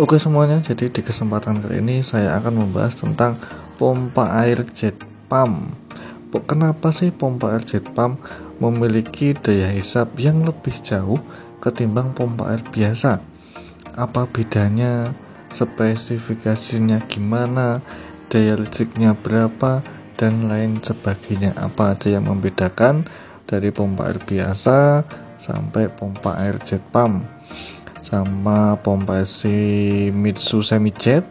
Oke semuanya, jadi di kesempatan kali ini saya akan membahas tentang pompa air jet pump. Kenapa sih pompa air jet pump memiliki daya hisap yang lebih jauh ketimbang pompa air biasa? Apa bedanya, spesifikasinya gimana, daya listriknya berapa, dan lain sebagainya. Apa aja yang membedakan dari pompa air biasa sampai pompa air jet pump, sama pompa Shimizu Semi-Jet,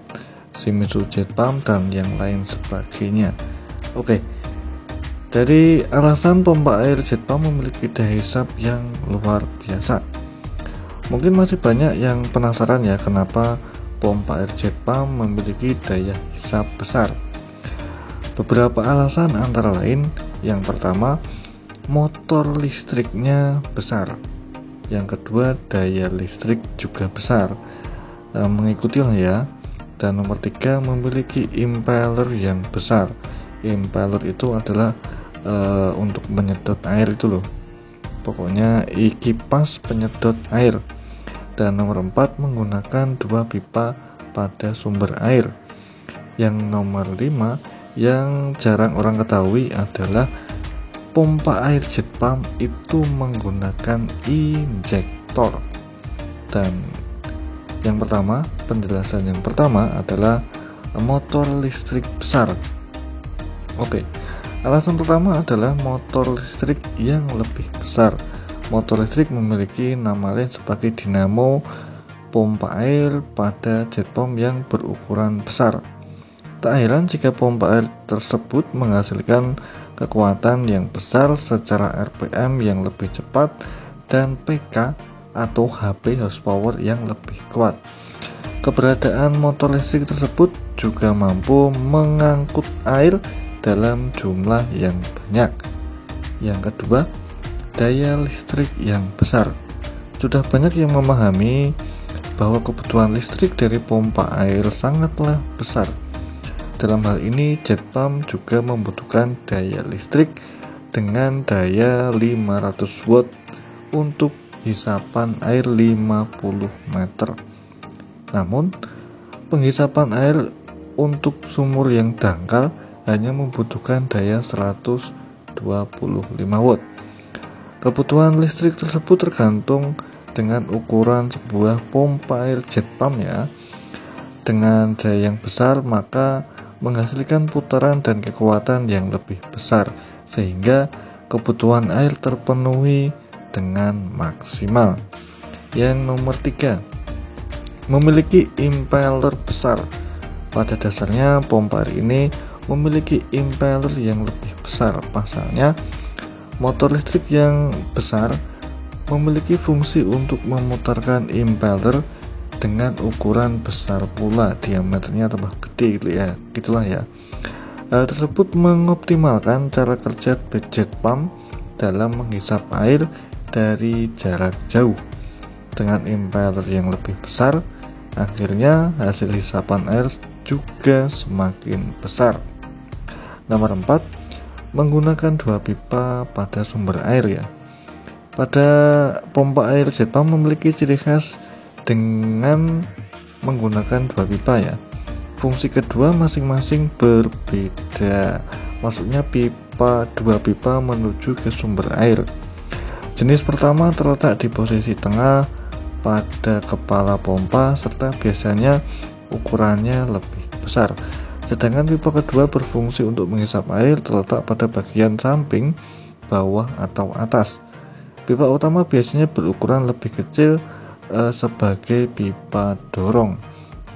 Shimizu Jet Pump, dan yang lain sebagainya. Oke, dari alasan pompa air jet pump memiliki daya hisap yang luar biasa, mungkin masih banyak yang penasaran ya, kenapa pompa air jet pump memiliki daya hisap besar. Beberapa alasan antara lain, yang pertama, motor listriknya besar. Yang kedua, daya listrik juga besar, mengikutilah ya. Dan nomor 3, memiliki impeller yang besar. Impeller itu adalah untuk menyedot air itu loh, pokoknya kipas penyedot air. Dan nomor 4, menggunakan 2 pipa pada sumber air. Yang nomor 5, yang jarang orang ketahui adalah pompa air jet pump itu menggunakan injektor. Dan yang pertama, penjelasan yang pertama adalah motor listrik besar. Oke, alasan pertama adalah motor listrik yang lebih besar. Motor listrik memiliki nama lain sebagai dinamo pompa air pada jet pump yang berukuran besar. Tak heran jika pompa air tersebut menghasilkan kekuatan yang besar secara RPM yang lebih cepat dan PK atau HP horsepower yang lebih kuat. Keberadaan motor listrik tersebut juga mampu mengangkut air dalam jumlah yang banyak. Yang kedua, daya listrik yang besar. Sudah banyak yang memahami bahwa kebutuhan listrik dari pompa air sangatlah besar. Dalam hal ini, jet pump juga membutuhkan daya listrik dengan daya 500 watt untuk hisapan air 50 meter. Namun, penghisapan air untuk sumur yang dangkal hanya membutuhkan daya 125 watt. Kebutuhan listrik tersebut tergantung dengan ukuran sebuah pompa air jet pump ya. Dengan daya yang besar, maka menghasilkan putaran dan kekuatan yang lebih besar, sehingga kebutuhan air terpenuhi dengan maksimal. Yang nomor 3, memiliki impeller besar. Pada dasarnya pompa air ini memiliki impeller yang lebih besar. Pasalnya, motor listrik yang besar memiliki fungsi untuk memutarkan impeller dengan ukuran besar pula, diameternya tambah gede gitulah ya. Hal tersebut mengoptimalkan cara kerja jet pump dalam menghisap air dari jarak jauh. Dengan impeller yang lebih besar, akhirnya hasil hisapan air juga semakin besar. Nomor 4, menggunakan 2 pipa pada sumber air ya. Pada pompa air jet pump memiliki ciri khas dengan menggunakan 2 pipa ya. Fungsi kedua masing-masing berbeda. Maksudnya 2 pipa menuju ke sumber air. Jenis pertama terletak di posisi tengah pada kepala pompa serta biasanya ukurannya lebih besar. Sedangkan pipa kedua berfungsi untuk menghisap air, terletak pada bagian samping, bawah atau atas. Pipa utama biasanya berukuran lebih kecil sebagai pipa dorong.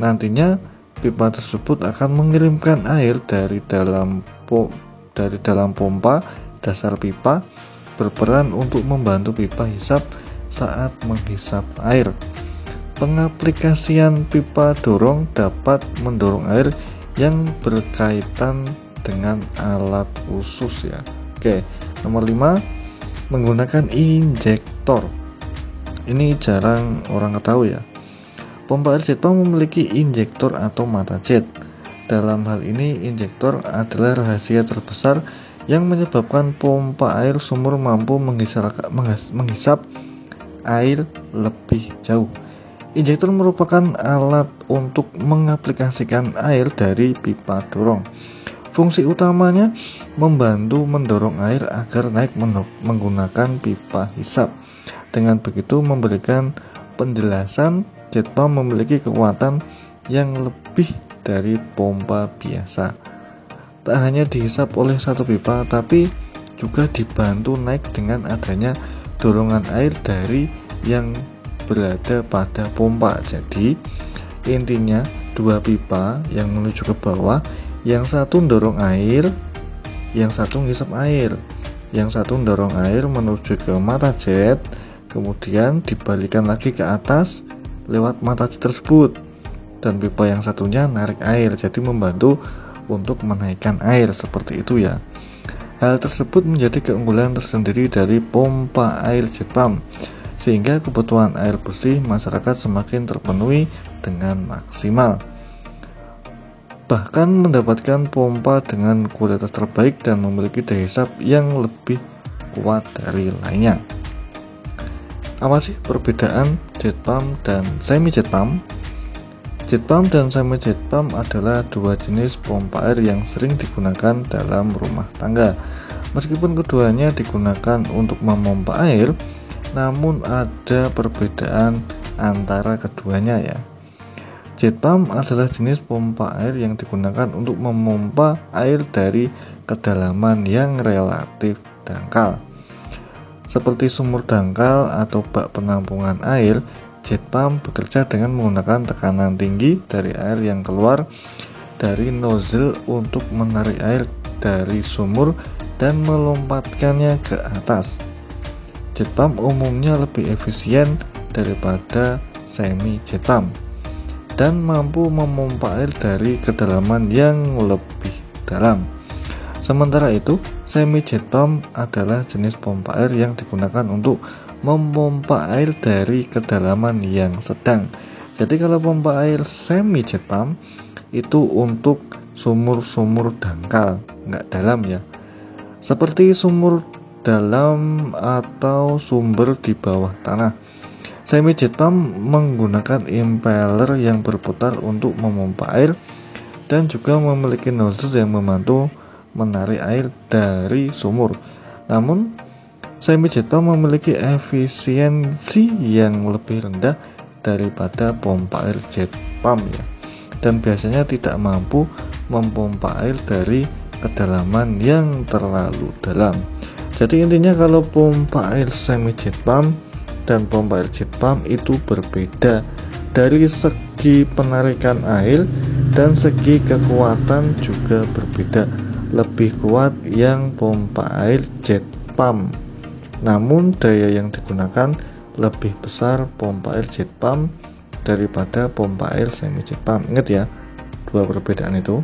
Nantinya pipa tersebut akan mengirimkan air dari dalam pompa. Dasar pipa berperan untuk membantu pipa hisap saat menghisap air. Pengaplikasian pipa dorong dapat mendorong air yang berkaitan dengan alat khusus ya. Oke, nomor 5, menggunakan injektor. Ini jarang orang ketahui ya. Pompa air jet pump memiliki injektor atau mata jet. Dalam hal ini, injektor adalah rahasia terbesar yang menyebabkan pompa air sumur mampu menghisap air lebih jauh. Injektor merupakan alat untuk mengaplikasikan air dari pipa dorong. Fungsi utamanya membantu mendorong air agar naik menggunakan pipa hisap. Dengan begitu memberikan penjelasan jet pump memiliki kekuatan yang lebih dari pompa biasa. Tak hanya dihisap oleh satu pipa, tapi juga dibantu naik dengan adanya dorongan air dari yang berada pada pompa. Jadi intinya dua pipa yang menuju ke bawah, yang satu dorong air, yang satu ngisap air. Yang satu dorong air menuju ke mata jet, kemudian dibalikan lagi ke atas lewat mata jet tersebut, dan pipa yang satunya narik air, jadi membantu untuk menaikkan air, seperti itu ya. Hal tersebut menjadi keunggulan tersendiri dari pompa air jet pump, sehingga kebutuhan air bersih masyarakat semakin terpenuhi dengan maksimal. Bahkan mendapatkan pompa dengan kualitas terbaik dan memiliki daya hisap yang lebih kuat dari lainnya. Apa sih perbedaan jet pump dan semi jet pump? Jet pump dan semi jet pump adalah dua jenis pompa air yang sering digunakan dalam rumah tangga. Meskipun keduanya digunakan untuk memompa air, namun ada perbedaan antara keduanya ya. Jet pump adalah jenis pompa air yang digunakan untuk memompa air dari kedalaman yang relatif dangkal. Seperti sumur dangkal atau bak penampungan air, jet pump bekerja dengan menggunakan tekanan tinggi dari air yang keluar dari nozzle untuk menarik air dari sumur dan melompatkannya ke atas. Jet pump umumnya lebih efisien daripada semi jet pump dan mampu memompa air dari kedalaman yang lebih dalam. Sementara itu, semi jet pump adalah jenis pompa air yang digunakan untuk memompa air dari kedalaman yang sedang. Jadi kalau pompa air semi jet pump itu untuk sumur-sumur dangkal, nggak dalam ya, seperti sumur dalam atau sumber di bawah tanah. Semi jet pump menggunakan impeller yang berputar untuk memompa air dan juga memiliki nozzle yang membantu menarik air dari sumur. Namun semi jet pump memiliki efisiensi yang lebih rendah daripada pompa air jet pump ya, dan biasanya tidak mampu memompa air dari kedalaman yang terlalu dalam. Jadi intinya kalau pompa air semi jet pump dan pompa air jet pump itu berbeda dari segi penarikan air dan segi kekuatan juga berbeda. Lebih kuat yang pompa air jet pump, namun daya yang digunakan lebih besar pompa air jet pump daripada pompa air semi jet pump. Ingat ya, dua perbedaan itu.